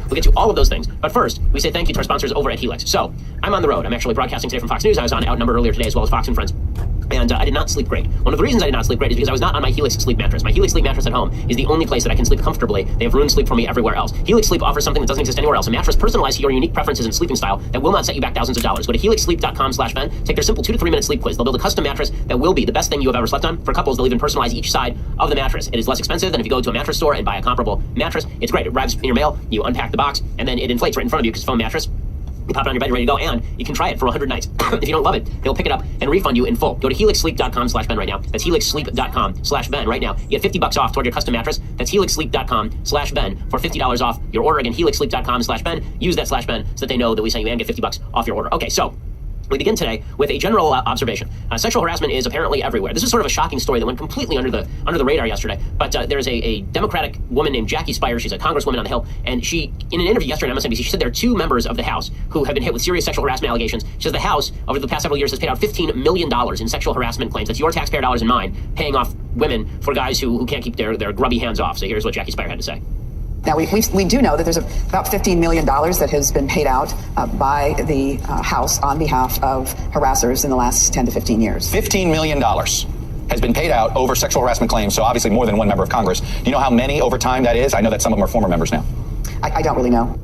We'll get to all of those things. But first, we say thank you to our sponsors over at Helix. So, I'm on the road. I'm actually broadcasting today from Fox News. I was on Outnumbered earlier today, as well as Fox and Friends. And I did not sleep great. One of the reasons I did not sleep great is because I was not on my Helix sleep mattress. My Helix sleep mattress at home is the only place that I can sleep comfortably. They have ruined sleep for me everywhere else. Helix Sleep offers something that doesn't exist anywhere else. A mattress personalized to your unique preferences and sleeping style that will not set you back thousands of dollars. Go to helixsleep.com/Ben. Take their simple 2 to 3 minute sleep quiz. They'll build a custom mattress that will be the best thing you have ever slept on. For couples, they'll even personalize each side of the mattress. It is less expensive than if you go to a mattress store and buy a comparable mattress. It's great. It arrives in your mail. You unpack the box, and then it inflates right in front of you because it's a foam mattress. You pop it on your bed, you're ready to go, and you can try it for 100 nights. If you don't love it, they'll pick it up and refund you in full. Go to helixsleep.com/Ben right now. That's helixsleep.com/Ben right now. You get $50 off toward your custom mattress. That's helixsleep.com/Ben for $50 off your order. Again, helixsleep.com/Ben. Use that /Ben so that they know that we sent you and get $50 off your order. Okay, so we begin today with a general observation. Sexual harassment is apparently everywhere. This is sort of a shocking story that went completely under the radar yesterday. But there's a Democratic woman named Jackie Spires. She's a congresswoman on the Hill. And she, in an interview yesterday on MSNBC, she said there are 2 members of the House who have been hit with serious sexual harassment allegations. She says the House, over the past several years, has paid out $15 million in sexual harassment claims. That's your taxpayer dollars and mine, paying off women for guys who can't keep their grubby hands off. So here's what Jackie Spires had to say. Now, we do know that there's about $15 million that has been paid out by the House on behalf of harassers in the last 10 to 15 years. $15 million has been paid out over sexual harassment claims, so obviously more than one member of Congress. Do you know how many over time that is? I know that some of them are former members now. I don't really know.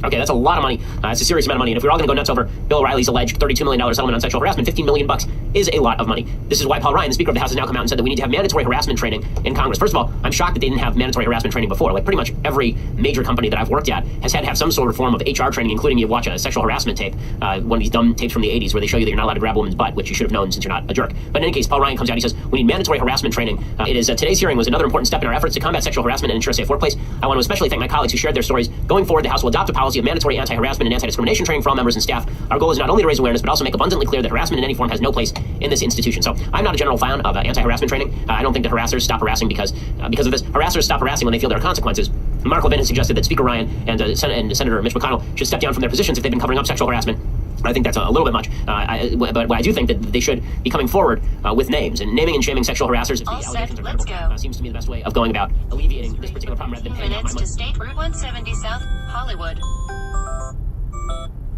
Okay, that's a lot of money. It's a serious amount of money. And if we're all going to go nuts over Bill O'Reilly's alleged $32 million settlement on sexual harassment, $15 million is a lot of money. This is why Paul Ryan, the Speaker of the House, has now come out and said that we need to have mandatory harassment training in Congress. First of all, I'm shocked that they didn't have mandatory harassment training before. Like pretty much every major company that I've worked at has had to have some sort of form of HR training, including you watch a sexual harassment tape, one of these dumb tapes from the 80s where they show you that you're not allowed to grab a woman's butt, which you should have known since you're not a jerk. But in any case, Paul Ryan comes out, he says, we need mandatory harassment training. Today's hearing was another important step in our efforts to combat sexual harassment and ensure a safe workplace. I want to especially thank my colleagues who shared their stories. Going forward, the House will adopt a policy of mandatory anti-harassment and anti-discrimination training for all members and staff. Our goal is not only to raise awareness, but also make abundantly clear that harassment in any form has no place in this institution. So I'm not a general fan of anti-harassment training. I don't think that harassers stop harassing because of this. Harassers stop harassing when they feel there are consequences. Mark Levin has suggested that Speaker Ryan and Senator Mitch McConnell should step down from their positions if they've been covering up sexual harassment. I think that's a little bit much, but I do think that they should be coming forward with names and naming and shaming sexual harassers if the allegations are credible. Seems to me the best way of going about alleviating this particular problem rather than paying out my money. To State Route 170 South, Hollywood.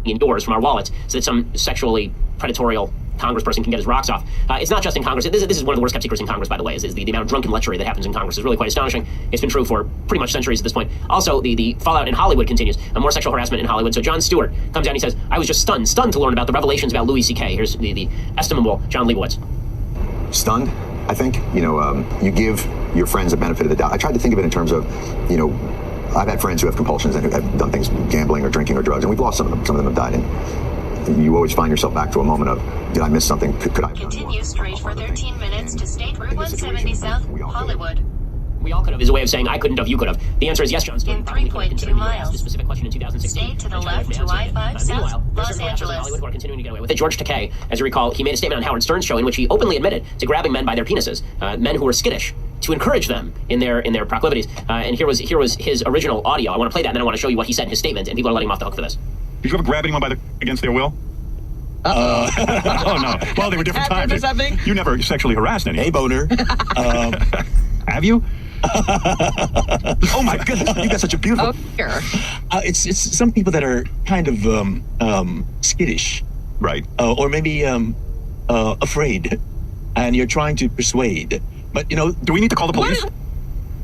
Indoors from our wallets so that some sexually predatorial congressperson can get his rocks off. It's not just in Congress. This is one of the worst kept secrets in Congress, by the way, is the amount of drunken lechery that happens in Congress is really quite astonishing. It's been true for pretty much centuries at this point. Also, the fallout in Hollywood continues. More sexual harassment in Hollywood. So Jon Stewart comes out and he says, I was just stunned to learn about the revelations about Louis C.K. Here's the estimable John Leibowitz. Stunned, I think. You give your friends a benefit of the doubt. I tried to think of it in terms of, I've had friends who have compulsions and who have done things, gambling or drinking or drugs, and we've lost some of them. Some of them have died. And you always find yourself back to a moment of, did I miss something? Could I have done more? Continue straight for 13 minutes to State Route 170 South, Hollywood. We all could have is a way of saying I couldn't have, you could have. The answer is yes, John Stewart. In 3.2 miles. A specific question in 2016. Stay to the left to I-5 South, Los Angeles. Hollywood who are continuing to get away with it. George Takei, as you recall, he made a statement on Howard Stern's show in which he openly admitted to grabbing men by their penises, men who were skittish, to encourage them in their proclivities. And here was his original audio. I want to play that, and then I want to show you what he said in his statement, and people are letting him off the hook for this. Did you ever grab anyone against their will? Oh no! Well, they were different times. You never sexually harassed anyone. Hey, boner. Have you? Oh my goodness! You got such a beautiful. Sure. It's some people that are kind of skittish, right? Or maybe afraid, and you're trying to persuade. But do we need to call the police?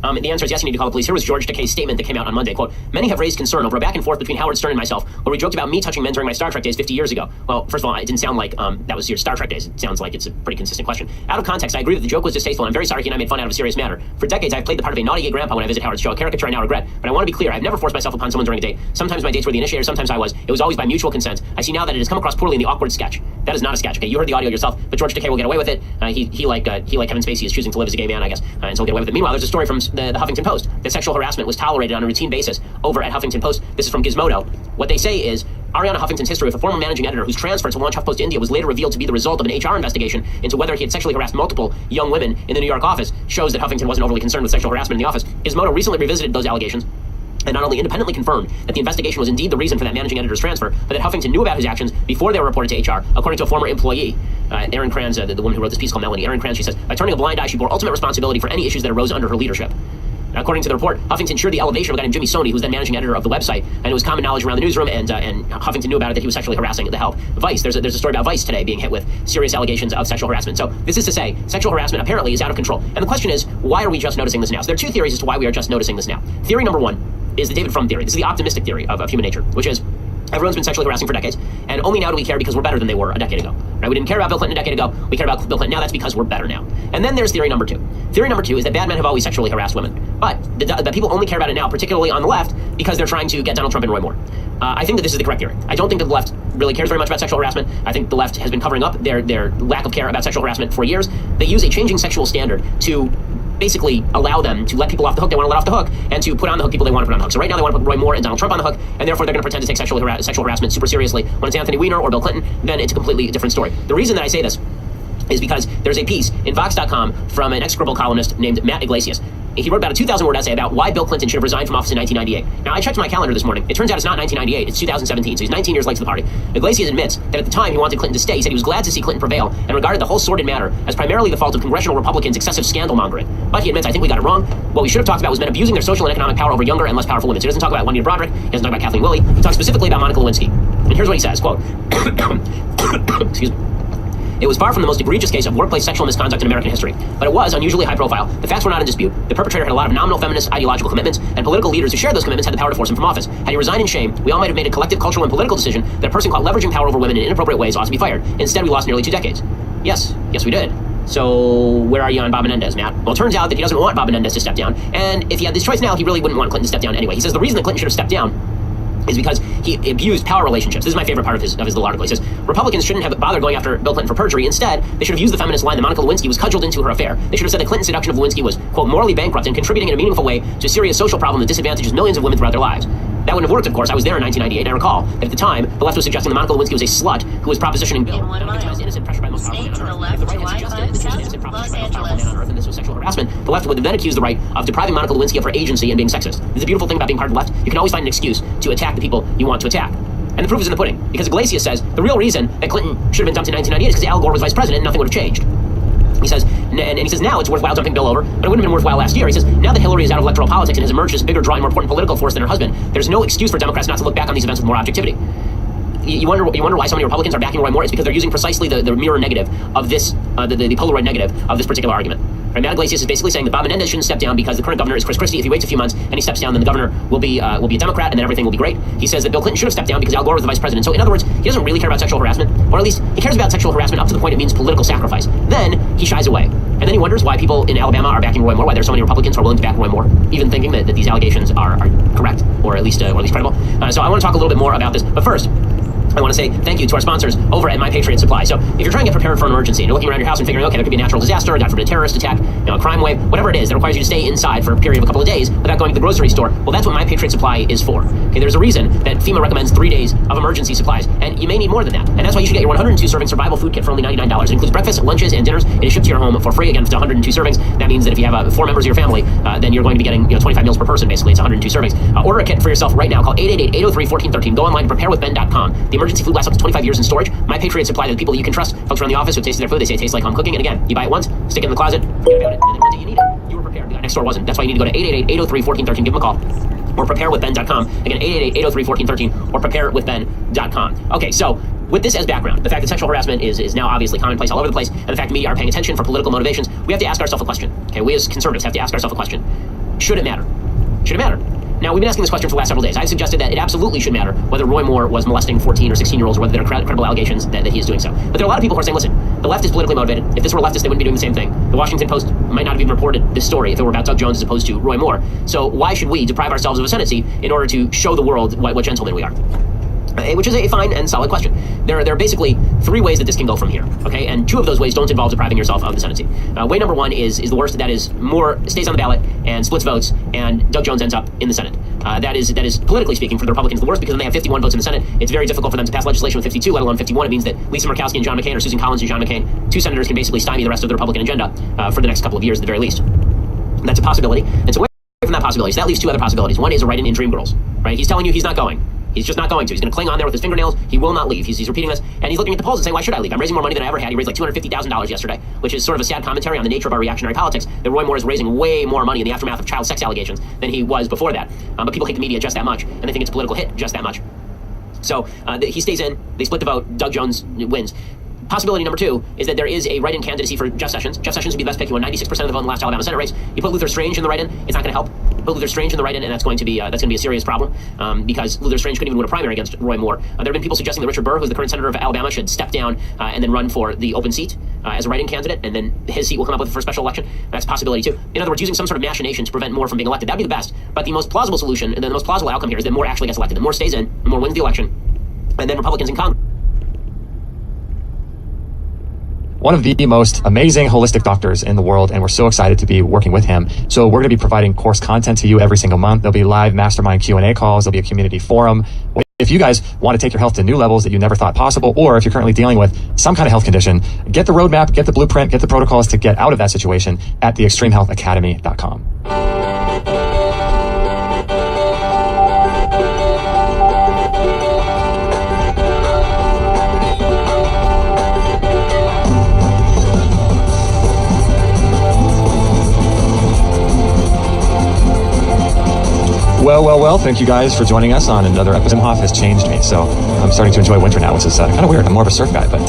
The answer is yes, you need to call the police. Here was George Takei's statement that came out on Monday. Quote, many have raised concern over a back and forth between Howard Stern and myself, where we joked about me touching men during my Star Trek days 50 years ago. Well, first of all, it didn't sound like that was your Star Trek days. It sounds like it's a pretty consistent question. Out of context, I agree that the joke was distasteful, and I'm very sorry he and I made fun out of a serious matter. For decades, I've played the part of a naughty gay grandpa when I visit Howard's show, a caricature I now regret. But I want to be clear, I've never forced myself upon someone during a date. Sometimes my dates were the initiator, sometimes I was. It was always by mutual consent. I see now that it has come across poorly in the awkward sketch. That is not a sketch, okay? You heard the audio yourself, but George Takei will get away with it. He like Kevin Spacey is choosing to live as a gay man, I guess, and so he'll get away with it. Meanwhile, there's a story from the Huffington Post that sexual harassment was tolerated on a routine basis over at Huffington Post. This is from Gizmodo. What they say is, Ariana Huffington's history with a former managing editor whose transfer to launch HuffPost India was later revealed to be the result of an HR investigation into whether he had sexually harassed multiple young women in the New York office shows that Huffington wasn't overly concerned with sexual harassment in the office. Gizmodo recently revisited those allegations and not only independently confirmed that the investigation was indeed the reason for that managing editor's transfer, but that Huffington knew about his actions before they were reported to HR, according to a former employee. Erin Kranz, the woman who wrote this piece called Melanie. Erin Kranz, she says, by turning a blind eye, she bore ultimate responsibility for any issues that arose under her leadership. According to the report, Huffington cheered the elevation of a guy named Jimmy Stoney, who's then managing editor of the website, and it was common knowledge around the newsroom, and Huffington knew about it, that he was sexually harassing the help. Vice, there's a story about Vice today being hit with serious allegations of sexual harassment. So this is to say, sexual harassment apparently is out of control. And the question is, why are we just noticing this now? So there are two theories as to why we are just noticing this now. Theory number one is the David Frum theory. This is the optimistic theory of human nature, which is everyone's been sexually harassing for decades, and only now do we care because we're better than they were a decade ago. Right? We didn't care about Bill Clinton a decade ago. We care about Bill Clinton now. That's because we're better now. And then there's theory number two. Theory number two is that bad men have always sexually harassed women, but that people only care about it now, particularly on the left, because they're trying to get Donald Trump and Roy Moore. I think that this is the correct theory. I don't think that the left really cares very much about sexual harassment. I think the left has been covering up their lack of care about sexual harassment for years. They use a changing sexual standard to basically allow them to let people off the hook they want to let off the hook, and to put on the hook people they want to put on the hook. So right now they want to put Roy Moore and Donald Trump on the hook, and therefore they're going to pretend to take sexual harassment super seriously. When it's Anthony Weiner or Bill Clinton, then it's a completely different story. The reason that I say this is because there's a piece in Vox.com from an ex-Scribble columnist named Matt Iglesias. He wrote about a 2,000-word essay about why Bill Clinton should have resigned from office in 1998. Now, I checked my calendar this morning. It turns out it's not 1998, it's 2017, so he's 19 years late to the party. Iglesias admits that at the time he wanted Clinton to stay. He said he was glad to see Clinton prevail and regarded the whole sordid matter as primarily the fault of congressional Republicans' excessive scandal-mongering. But he admits, I think we got it wrong. What we should have talked about was men abusing their social and economic power over younger and less powerful women. So he doesn't talk about Juanita Broderick, he doesn't talk about Kathleen Willey, he talks specifically about Monica Lewinsky. And here's what he says, quote, excuse me. It was far from the most egregious case of workplace sexual misconduct in American history, but it was unusually high profile. The facts were not in dispute. The perpetrator had a lot of nominal feminist ideological commitments, and political leaders who shared those commitments had the power to force him from office. Had he resigned in shame, we all might have made a collective cultural and political decision that a person caught leveraging power over women in inappropriate ways ought to be fired. Instead, we lost nearly 2 decades. Yes, we did. So where are you on Bob Menendez, Matt? Well, it turns out that he doesn't want Bob Menendez to step down, and if he had this choice now, he really wouldn't want Clinton to step down anyway. He says the reason that Clinton should have stepped down is because he abused power relationships. This is my favorite part of his little article. He says, Republicans shouldn't have bothered going after Bill Clinton for perjury. Instead, they should have used the feminist line that Monica Lewinsky was cudgeled into her affair. They should have said that Clinton's seduction of Lewinsky was, quote, morally bankrupt and contributing in a meaningful way to a serious social problem that disadvantages millions of women throughout their lives. That wouldn't have worked, of course. I was there in 1998, and I recall that at the time, the left was suggesting that Monica Lewinsky was a slut who was propositioning Bill. In 1 mile. Innocent, pressured by the most powerful man on earth. If the right had suggested that this was innocent proposition by the most powerful man on earth, and this was sexual harassment, the left would then accuse the right of depriving Monica Lewinsky of her agency and being sexist. This is a beautiful thing about being part of the left. You can always find an excuse to attack the people you want to attack. And the proof is in the pudding, because Iglesias says the real reason that Clinton should have been dumped in 1998 is because Al Gore was vice president and nothing would have changed. He says, and he says now it's worthwhile dumping Bill over, but it wouldn't have been worthwhile last year. He says, now that Hillary is out of electoral politics and has emerged as a bigger, drawing, more important political force than her husband, there's no excuse for Democrats not to look back on these events with more objectivity. You wonder why so many Republicans are backing Roy Moore? It's because they're using precisely the mirror negative of this, the Polaroid negative of this particular argument. Right? Matt Iglesias is basically saying that Bob Menendez shouldn't step down because the current governor is Chris Christie. If he waits a few months and he steps down, then the governor will be a Democrat, and then everything will be great. He says that Bill Clinton should have stepped down because Al Gore was the vice president. So in other words, he doesn't really care about sexual harassment, or at least he cares about sexual harassment up to the point it means political sacrifice. Then he shies away. And then he wonders why people in Alabama are backing Roy Moore, why there's so many Republicans who are willing to back Roy Moore, even thinking that these allegations are correct, or at least credible. So I want to talk a little bit more about this. But first, I want to say thank you to our sponsors over at My Patriot Supply. So if you're trying to get prepared for an emergency and you're looking around your house and figuring, okay, there could be a natural disaster, God forbid a terrorist attack, a crime wave, whatever it is that requires you to stay inside for a period of a couple of days without going to the grocery store, well, that's what My Patriot Supply is for. Okay, there's a reason that FEMA recommends 3 days of emergency supplies, and you may need more than that. And that's why you should get your 102 serving survival food kit for only $99. It includes breakfast, lunches, and dinners. It is shipped to your home for free, again, for 102 servings. That means that if you have 4 members of your family, then you're going to be getting 25 meals per person, basically. It's 102 servings. Order a kit for yourself right now. Call 888-803-1413. Go online to preparewithben.com. The emergency food lasts up to 25 years in storage. My Patriot Supply to the people you can trust. Folks around the office who tasted their food, they say it tastes like home cooking. And again, you buy it once, stick it in the closet, forget about it, and then one day you need it. You were prepared. The guy next door wasn't. That's why you need to go to 888-803-1413. Give them a call. Or preparewithben.com. Again, 888-803-1413 or preparewithben.com. Okay, so with this as background, the fact that sexual harassment is now obviously commonplace all over the place, and the fact that media are paying attention for political motivations, we have to ask ourselves a question. Okay, we as conservatives have to ask ourselves a question. Should it matter? Should it matter? Now, we've been asking this question for the last several days. I've suggested that it absolutely should matter whether Roy Moore was molesting 14 or 16-year-olds or whether there are credible allegations that he is doing so. But there are a lot of people who are saying, listen, the left is politically motivated. If this were leftist, they wouldn't be doing the same thing. The Washington Post might not have even reported this story if it were about Doug Jones as opposed to Roy Moore. So why should we deprive ourselves of ascendancy in order to show the world what gentlemen we are? Which is a fine and solid question. There are basically 3 ways that this can go from here, okay? And 2 of those ways don't involve depriving yourself of the ascendancy. Way number 1 is the worst. That is Moore stays on the ballot and splits votes, and Doug Jones ends up in the Senate. That is politically speaking for the Republicans the worst, because when they have 51 votes in the Senate, it's very difficult for them to pass legislation with 52, let alone 51. It means that Lisa Murkowski and John McCain, or Susan Collins and John McCain, 2 senators can basically stymie the rest of the Republican agenda for the next couple of years at the very least. That's a possibility. And so away from that possibility, so that leaves 2 other possibilities. One is a write-in in Dreamgirls, right? He's telling you he's not going. He's just not going to. He's going to cling on there with his fingernails. He will not leave. He's repeating this, and he's looking at the polls and saying, why should I leave? I'm raising more money than I ever had. He raised like $250,000 yesterday, which is sort of a sad commentary on the nature of our reactionary politics, that Roy Moore is raising way more money in the aftermath of child sex allegations than he was before that. But people hate the media just that much, and they think it's a political hit just that much. So he stays in. They split the vote. Doug Jones wins. Possibility number 2 is that there is a write-in candidacy for Jeff Sessions. Jeff Sessions would be the best pick. He won 96% of the vote in the last Alabama Senate race. You put Luther Strange in the write-in, it's not going to help. Put Luther Strange in the write-in, and that's going to be a serious problem because Luther Strange couldn't even win a primary against Roy Moore. There have been people suggesting that Richard Burr, who's the current senator of Alabama, should step down and then run for the open seat as a write-in candidate, and then his seat will come up with for a special election. That's a possibility too. In other words, using some sort of machination to prevent Moore from being elected. That'd be the best. But the most plausible solution, and the most plausible outcome here, is that Moore actually gets elected. The Moore stays in, the Moore wins the election, and then Republicans in Congress. One of the most amazing holistic doctors in the world, and we're so excited to be working with him. So we're going to be providing course content to you every single month. There'll be live mastermind Q&A calls. There'll be a community forum. If you guys want to take your health to new levels that you never thought possible, or if you're currently dealing with some kind of health condition, get the roadmap, get the blueprint, get the protocols to get out of that situation at theextremehealthacademy.com. Well, thank you guys for joining us on another episode. Zimhoff has changed me, so I'm starting to enjoy winter now, which is kind of weird. I'm more of a surf guy, but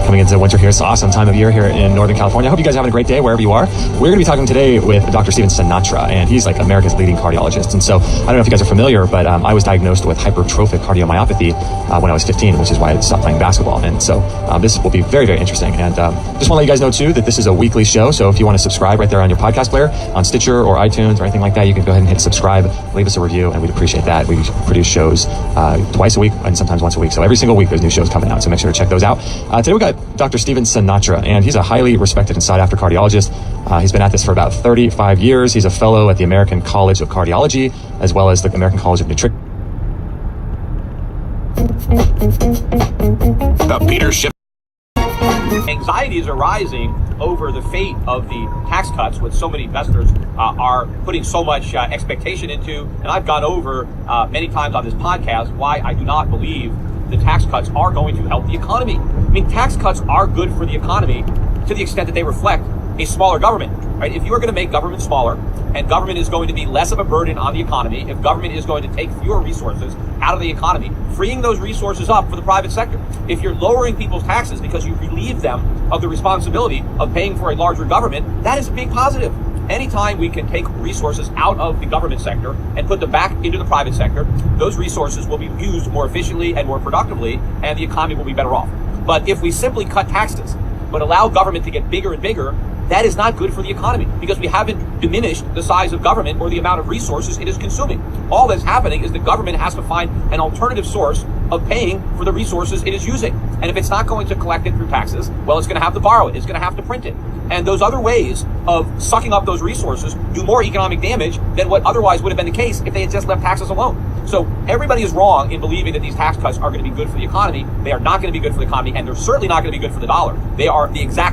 coming into winter here, it's an awesome time of year here in Northern California. I hope you guys are having a great day wherever you are. We're going to be talking today with Dr. Steven Sinatra, and he's like America's leading cardiologist. And so I don't know if you guys are familiar, but I was diagnosed with hypertrophic cardiomyopathy when I was 15, which is why I stopped playing basketball. And so this will be very, very interesting. And just want to let you guys know, too, that this is a weekly show. So if you want to subscribe right there on your podcast player, on Stitcher or iTunes or anything like that, you can go ahead and hit subscribe, leave us a review, and we'd appreciate that. We produce shows twice a week and sometimes once a week. So every single week there's new shows coming out. So make sure to check those out. Today we got Dr. Steven Sinatra, and he's a highly respected and sought-after cardiologist. He's been at this for about 35 years. He's a fellow at the American College of Cardiology, as well as the American College of Nutrition. Peter Schiff. Anxieties are rising over the fate of the tax cuts, which so many investors are putting so much expectation into. And I've gone over many times on this podcast why I do not believe the tax cuts are going to help the economy. I mean, tax cuts are good for the economy to the extent that they reflect a smaller government, right? If you are going to make government smaller and government is going to be less of a burden on the economy, if government is going to take fewer resources out of the economy, freeing those resources up for the private sector. If you're lowering people's taxes because you relieve them of the responsibility of paying for a larger government, that is a big positive. Anytime we can take resources out of the government sector and put them back into the private sector, those resources will be used more efficiently and more productively, and the economy will be better off. But if we simply cut taxes, but allow government to get bigger and bigger, that is not good for the economy because we haven't diminished the size of government or the amount of resources it is consuming. All that's happening is the government has to find an alternative source of paying for the resources it is using. And if it's not going to collect it through taxes, well, it's going to have to borrow it. It's going to have to print it. And those other ways of sucking up those resources do more economic damage than what otherwise would have been the case if they had just left taxes alone. So everybody is wrong in believing that these tax cuts are going to be good for the economy. They are not going to be good for the economy, and they're certainly not going to be good for the dollar. They are the exact